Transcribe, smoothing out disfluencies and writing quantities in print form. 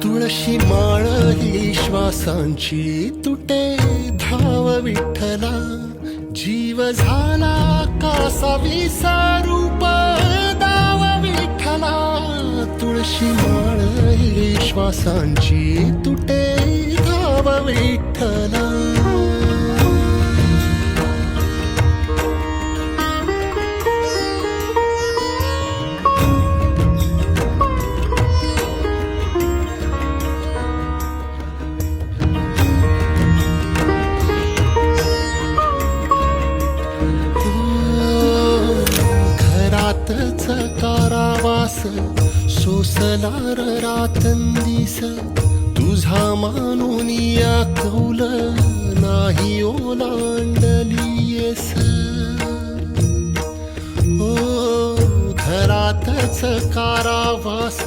तुळशी माळ ही श्वासांची तुटे धाव विठ्ठला, जीव झाला कासा विसारूप दाव विठ्ठला. तुळशी माळ ही श्वासांची तुटे धाव विठ्ठला. घरातच कारावास सोसलार रातंदिस, तुझा मानून या कौल नाही ओलांडलीयस. हो घरातच कारावास